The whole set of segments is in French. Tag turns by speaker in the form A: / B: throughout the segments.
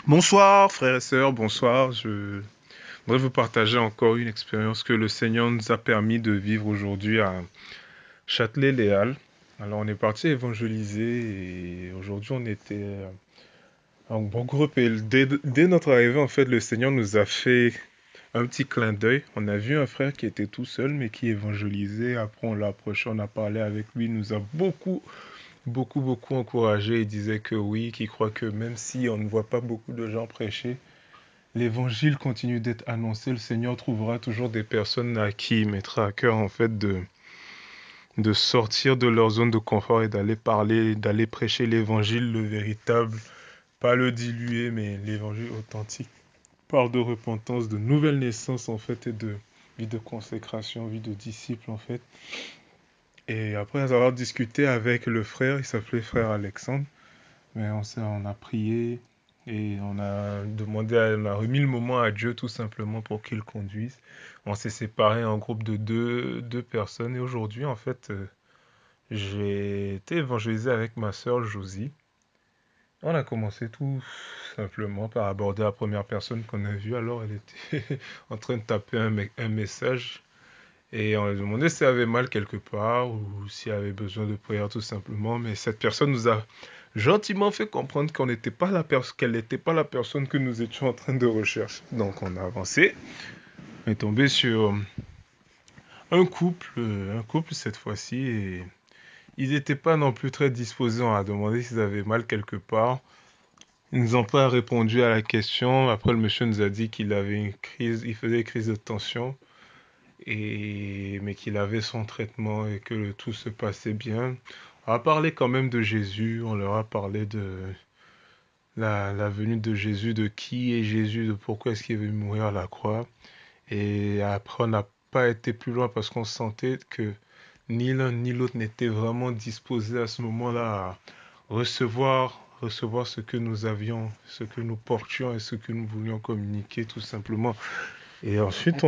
A: Bonsoir frères et sœurs, bonsoir. Je voudrais vous partager encore une expérience que le Seigneur nous a permis de vivre aujourd'hui à Châtelet-Léal. Alors on est parti évangéliser et aujourd'hui on était en bon groupe et dès notre arrivée en fait le Seigneur nous a fait un petit clin d'œil. On a vu un frère qui était tout seul mais qui évangélisait. Après on l'a approché, on a parlé avec lui, il nous a beaucoup encouragé. Il disait que oui, qu'il croit que même si on ne voit pas beaucoup de gens prêcher, l'évangile continue d'être annoncé. Le Seigneur trouvera toujours des personnes à qui il mettra à cœur en fait de sortir de leur zone de confort et d'aller parler, d'aller prêcher l'évangile, le véritable, pas le dilué, mais l'évangile authentique. Parle de repentance, de nouvelle naissance en fait et de vie de consécration, vie de disciple en fait. Et après avoir discuté avec le frère, il s'appelait frère Alexandre, mais on a prié et on a remis le moment à Dieu tout simplement pour qu'il conduise. On s'est séparés en groupe de deux personnes et aujourd'hui, en fait, j'ai été évangélisé avec ma sœur Josie. On a commencé tout simplement par aborder la première personne qu'on a vue. Alors, elle était en train de taper un message et on lui a demandé si elle avait mal quelque part ou si elle avait besoin de prière tout simplement. Mais cette personne nous a gentiment fait comprendre qu'on n'était pas qu'elle n'était pas la personne que nous étions en train de rechercher. Donc on a avancé. On est tombé sur un couple cette fois-ci et ils n'étaient pas non plus très disposés. On a demandé s'ils avaient mal quelque part. Ils nous ont pas répondu à la question. Après, le monsieur nous a dit qu'il avait une crise, il faisait une crise de tension mais qu'il avait son traitement et que le tout se passait bien. On a parlé quand même de Jésus, on leur a parlé de la venue de Jésus, de qui est Jésus, de pourquoi est-ce qu'il est venu mourir à la croix. Et après, on n'a pas été plus loin parce qu'on sentait que ni l'un ni l'autre n'était vraiment disposé à ce moment-là à recevoir ce que nous avions, ce que nous portions et ce que nous voulions communiquer tout simplement. Et ensuite,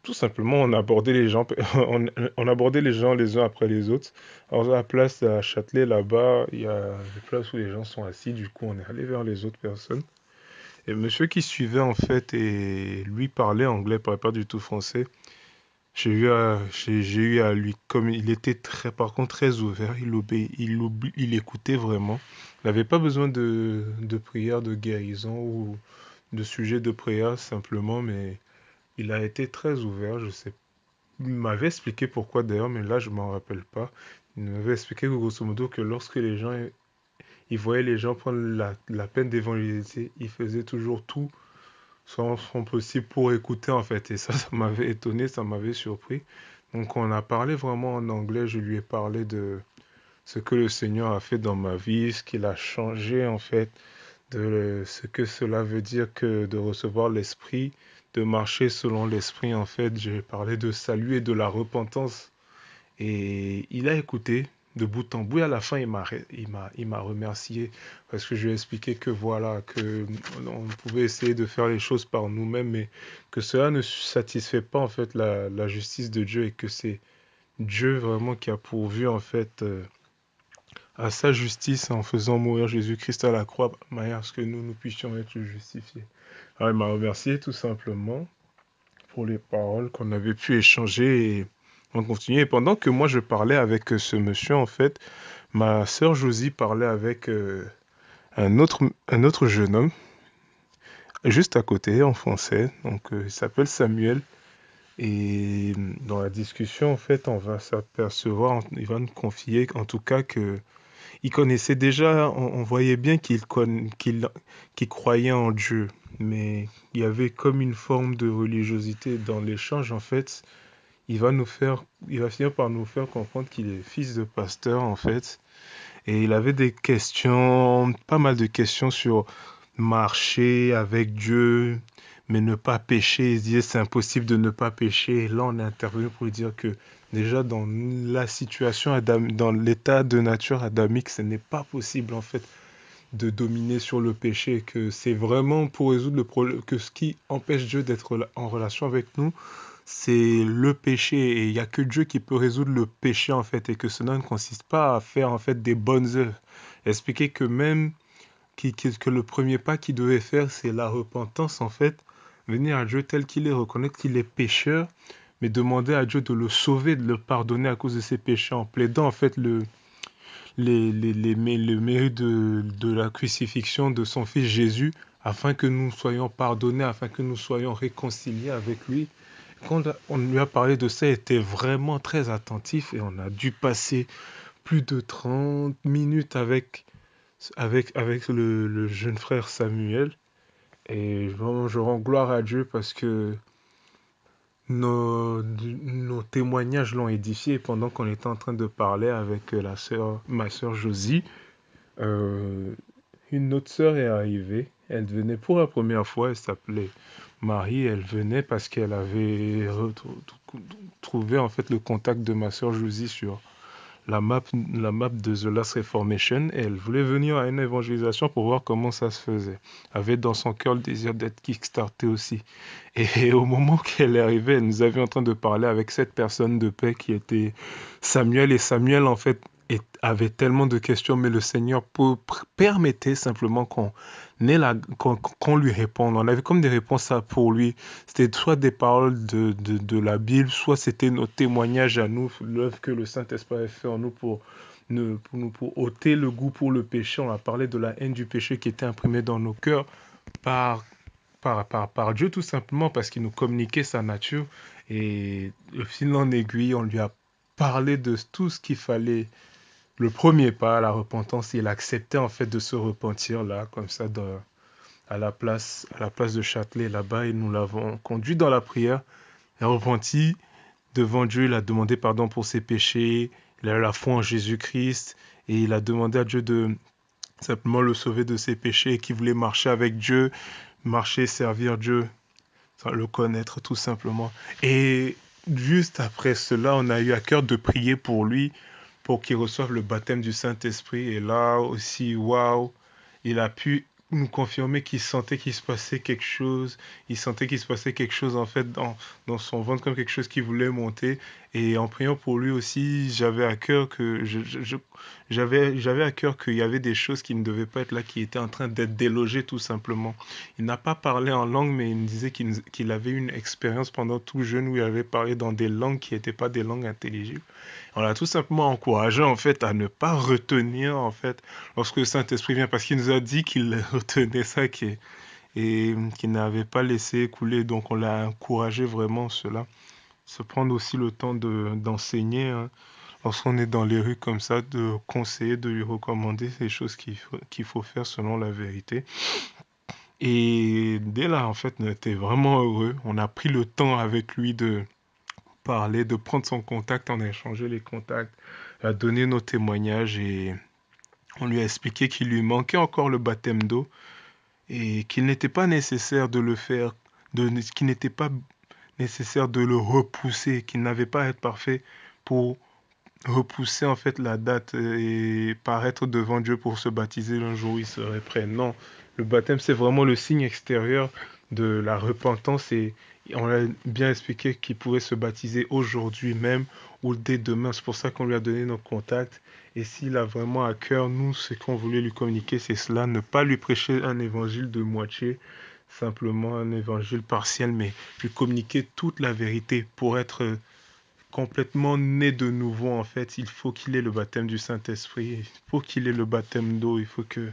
A: tout simplement, on abordait les gens, on abordait les gens les uns après les autres. Alors, à la place à Châtelet, là-bas, il y a des places où les gens sont assis. Du coup, on est allé vers les autres personnes. Et le monsieur qui suivait, en fait, et lui parlait anglais, parlait pas du tout français. J'ai eu à lui, comme il était très, par contre, très ouvert, il écoutait vraiment. Il n'avait pas besoin de prière, de guérison ou de sujet de prière, simplement, mais il a été très ouvert, je sais. Il m'avait expliqué pourquoi d'ailleurs, mais là je m'en rappelle pas. Il m'avait expliqué que grosso modo que lorsque il voyait les gens prendre la peine d'évangéliser, il faisait toujours tout son possible pour écouter en fait. Et ça m'avait étonné, ça m'avait surpris. Donc on a parlé vraiment en anglais, je lui ai parlé de ce que le Seigneur a fait dans ma vie, ce qu'il a changé en fait, de ce que cela veut dire que de recevoir l'Esprit, de marcher selon l'Esprit en fait. J'ai parlé de salut et de la repentance et il a écouté de bout en bout et à la fin il m'a remercié parce que je lui ai expliqué que voilà, que on pouvait essayer de faire les choses par nous-mêmes mais que cela ne satisfait pas en fait la justice de Dieu et que c'est Dieu vraiment qui a pourvu en fait à sa justice en faisant mourir Jésus-Christ à la croix, de manière à ce que nous puissions être justifiés. Alors, il m'a remercié tout simplement pour les paroles qu'on avait pu échanger et on continuait. Et pendant que moi je parlais avec ce monsieur, en fait, ma sœur Josie parlait avec un autre jeune homme, juste à côté, en français. Donc, il s'appelle Samuel. Et dans la discussion, en fait, on va s'apercevoir, il va nous confier en tout cas que il connaissait déjà, on voyait bien qu'il croyait en Dieu, mais il y avait comme une forme de religiosité dans l'échange. En fait, il va finir par nous faire comprendre qu'il est fils de pasteur, en fait, et il avait des questions, pas mal de questions sur marcher avec Dieu, mais ne pas pécher. Il se disait c'est impossible de ne pas pécher. Et là, on est intervenu pour lui dire que déjà dans la situation, dans l'état de nature adamique, ce n'est pas possible en fait de dominer sur le péché, que c'est vraiment pour résoudre le problème, que ce qui empêche Dieu d'être en relation avec nous, c'est le péché et il n'y a que Dieu qui peut résoudre le péché en fait et que cela ne consiste pas à faire en fait des bonnes œuvres. Expliquer que même que le premier pas qu'il devait faire, c'est la repentance, en fait. Venir à Dieu tel qu'il est, reconnaître qu'il est pécheur, mais demander à Dieu de le sauver, de le pardonner à cause de ses péchés, en plaidant, en fait, le mérite de la crucifixion de son fils Jésus, afin que nous soyons pardonnés, afin que nous soyons réconciliés avec lui. Quand on lui a parlé de ça, il était vraiment très attentif et on a dû passer plus de 30 minutes avec le jeune frère Samuel. Et vraiment, je rends gloire à Dieu parce que nos témoignages l'ont édifié pendant qu'on était en train de parler avec ma sœur Josie. euh, une autre sœur est arrivée. Elle venait pour la première fois. Elle s'appelait Marie. Elle venait parce qu'elle avait trouvé en fait le contact de ma sœur Josie sur la map de The Last Reformation. Et elle voulait venir à une évangélisation pour voir comment ça se faisait. Elle avait dans son cœur le désir d'être kickstarté aussi. Et au moment qu'elle est arrivée, elle nous avait en train de parler avec cette personne de paix qui était Samuel. Et Samuel, en fait, avait tellement de questions, mais le Seigneur permettait simplement qu'on lui réponde. On avait comme des réponses pour lui. C'était soit des paroles de la Bible, soit c'était nos témoignages à nous, l'œuvre que le Saint-Esprit a fait en nous pour ôter le goût pour le péché. On a parlé de la haine du péché qui était imprimée dans nos cœurs par par Dieu tout simplement parce qu'il nous communiquait sa nature et de fil en aiguille, on lui a parlé de tout ce qu'il fallait. Le premier pas, la repentance, il acceptait en fait de se repentir là, comme ça, à la place de Châtelet là-bas et nous l'avons conduit dans la prière. Il a repenti devant Dieu, il a demandé pardon pour ses péchés, il a eu la foi en Jésus-Christ et il a demandé à Dieu de simplement le sauver de ses péchés et qu'il voulait marcher avec Dieu, marcher, servir Dieu, le connaître tout simplement. Et juste après cela, on a eu à cœur de prier pour lui, pour qu'il reçoive le baptême du Saint-Esprit. Et là aussi, waouh, il a pu nous confirmer qu'il sentait qu'il se passait quelque chose. Il sentait qu'il se passait quelque chose en fait dans son ventre, comme quelque chose qui voulait monter. Et en priant pour lui aussi, j'avais à cœur que j'avais à cœur qu'il y avait des choses qui ne devaient pas être là, qui étaient en train d'être délogées tout simplement. Il n'a pas parlé en langue, mais il me disait qu'il avait une expérience pendant tout jeune où il avait parlé dans des langues qui n'étaient pas des langues intelligibles. On l'a tout simplement encouragé en fait à ne pas retenir en fait lorsque le Saint-Esprit vient parce qu'il nous a dit qu'il retenait ça et qu'il n'avait pas laissé couler. Donc on l'a encouragé vraiment cela. Se prendre aussi le temps d'enseigner hein, lorsqu'on est dans les rues comme ça, de conseiller, de lui recommander les choses qu'il faut faire selon la vérité. Et dès là, en fait, on était vraiment heureux. On a pris le temps avec lui de parler, de prendre son contact, on a échangé les contacts, a donné nos témoignages et on lui a expliqué qu'il lui manquait encore le baptême d'eau et qu'il n'était pas nécessaire de le faire, qu'il n'était pas nécessaire de le repousser, qu'il n'avait pas à être parfait pour repousser en fait la date et paraître devant Dieu pour se baptiser un jour où il serait prêt. Non, le baptême c'est vraiment le signe extérieur de la repentance et on a bien expliqué qu'il pouvait se baptiser aujourd'hui même ou dès demain. C'est pour ça qu'on lui a donné nos contacts. Et s'il a vraiment à cœur, nous, ce qu'on voulait lui communiquer, c'est cela, ne pas lui prêcher un évangile de moitié, simplement un évangile partiel, mais lui communiquer toute la vérité pour être complètement né de nouveau en fait. Il faut qu'il ait le baptême du Saint-Esprit, il faut qu'il ait le baptême d'eau, il faut que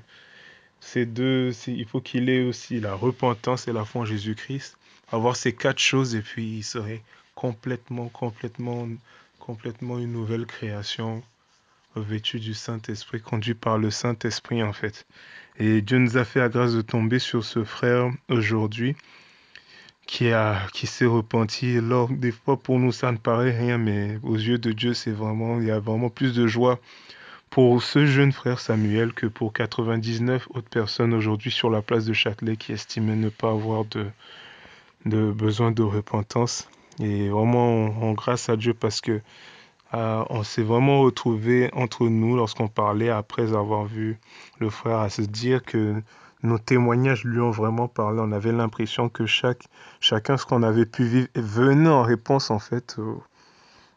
A: il faut qu'il ait aussi la repentance et la foi en Jésus-Christ. Avoir ces quatre choses et puis il serait complètement une nouvelle création vêtue du Saint-Esprit, conduit par le Saint-Esprit en fait. Et Dieu nous a fait la grâce de tomber sur ce frère aujourd'hui qui s'est repenti. Alors, des fois, pour nous, ça ne paraît rien, mais aux yeux de Dieu, il y a vraiment plus de joie pour ce jeune frère Samuel que pour 99 autres personnes aujourd'hui sur la place de Châtelet qui estimaient ne pas avoir de besoin de repentance. Et vraiment, grâce à Dieu parce que on s'est vraiment retrouvé entre nous lorsqu'on parlait après avoir vu le frère à se dire que nos témoignages lui ont vraiment parlé. On avait l'impression que chacun ce qu'on avait pu vivre venait en réponse en fait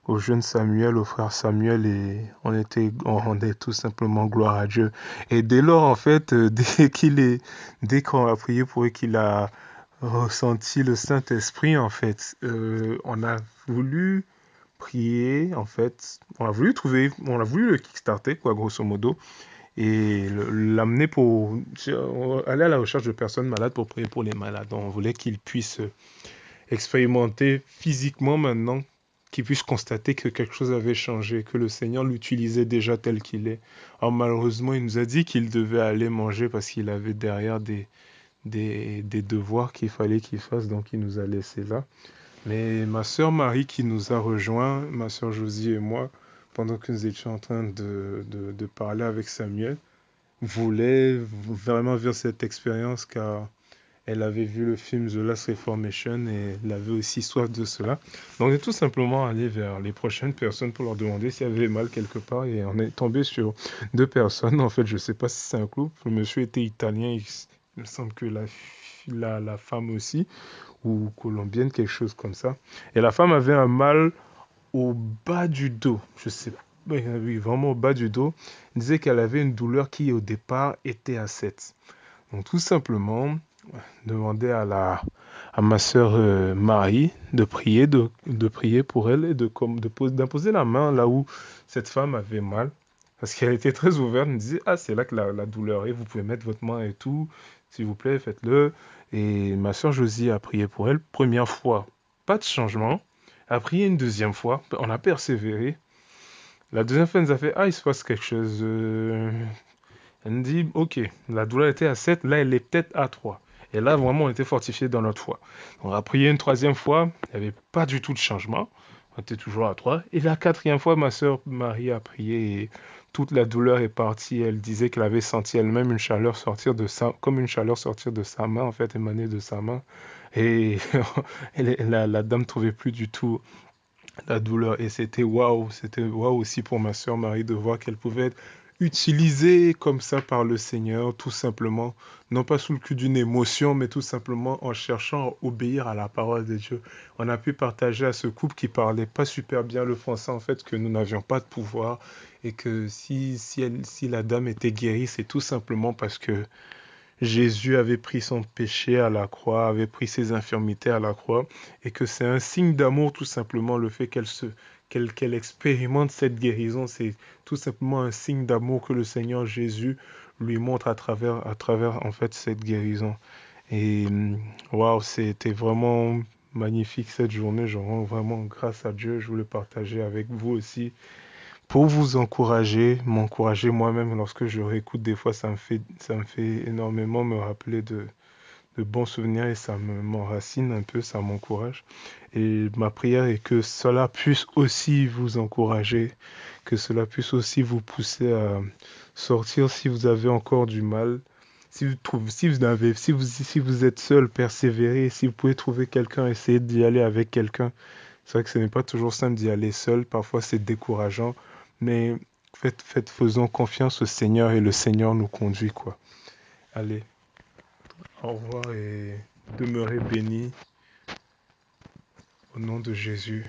A: au jeune Samuel, au frère Samuel, et on rendait tout simplement gloire à Dieu. Et dès lors, en fait, dès qu'on a prié pour eux, qu'il a ressenti le Saint-Esprit, en fait, on a voulu prier, en fait, on a voulu le kickstarter, quoi, grosso modo, et l'amener aller à la recherche de personnes malades pour prier pour les malades. On voulait qu'ils puissent expérimenter physiquement maintenant, qu'il puisse constater que quelque chose avait changé, que le Seigneur l'utilisait déjà tel qu'il est. Alors malheureusement, il nous a dit qu'il devait aller manger parce qu'il avait derrière des devoirs qu'il fallait qu'il fasse, donc il nous a laissé là. Mais ma sœur Marie qui nous a rejoints, ma sœur Josie et moi, pendant que nous étions en train de parler avec Samuel, voulait vraiment vivre cette expérience car elle avait vu le film The Last Reformation et elle avait aussi soif de cela. Donc on est tout simplement allé vers les prochaines personnes pour leur demander s'il y avait mal quelque part et on est tombé sur deux personnes. En fait, je ne sais pas si c'est un couple. Le monsieur était italien, il me semble que la femme aussi, ou colombienne, quelque chose comme ça. Et la femme avait un mal au bas du dos. Je sais pas. Oui, vraiment au bas du dos. Elle disait qu'elle avait une douleur qui au départ était à 7. Donc tout simplement, demander à ma sœur Marie de prier, de prier pour elle et d'imposer la main là où cette femme avait mal. Parce qu'elle était très ouverte, elle me disait, ah, c'est là que la douleur est, vous pouvez mettre votre main et tout, s'il vous plaît, faites-le. Et ma sœur Josie a prié pour elle, première fois, pas de changement. A prié une deuxième fois, on a persévéré. La deuxième fois, elle nous a fait, ah, il se passe quelque chose. Elle me dit, ok, la douleur était à 7, là elle est peut-être à 3. Et là, vraiment, on était fortifié dans notre foi. On a prié une troisième fois, il n'y avait pas du tout de changement. On était toujours à 3. Et la quatrième fois, ma sœur Marie a prié et toute la douleur est partie. Elle disait qu'elle avait senti elle-même une chaleur sortir comme une chaleur sortir de sa main, en fait, émaner de sa main. Et la dame ne trouvait plus du tout la douleur. Et c'était waouh aussi pour ma sœur Marie de voir qu'elle pouvait être utilisée comme ça par le Seigneur, tout simplement, non pas sous le coup d'une émotion, mais tout simplement en cherchant à obéir à la parole de Dieu. On a pu partager à ce couple qui parlait pas super bien le français, en fait, que nous n'avions pas de pouvoir et que si la dame était guérie, c'est tout simplement parce que Jésus avait pris son péché à la croix, avait pris ses infirmités à la croix, et que c'est un signe d'amour tout simplement le fait qu'elle expérimente cette guérison, c'est tout simplement un signe d'amour que le Seigneur Jésus lui montre à travers en fait cette guérison. Et waouh, c'était vraiment magnifique cette journée. Je rends vraiment grâce à Dieu. Je voulais partager avec vous aussi pour vous encourager, m'encourager moi-même lorsque je réécoute des fois, ça me fait énormément me rappeler de bons souvenirs et ça m'enracine un peu, ça m'encourage. Et ma prière est que cela puisse aussi vous encourager, que cela puisse aussi vous pousser à sortir si vous avez encore du mal. Si vous êtes seul, persévérez. Si vous pouvez trouver quelqu'un, essayez d'y aller avec quelqu'un. C'est vrai que ce n'est pas toujours simple d'y aller seul, parfois c'est décourageant, mais faisons confiance au Seigneur et le Seigneur nous conduit, quoi. Allez, au revoir et demeurez bénis au nom de Jésus.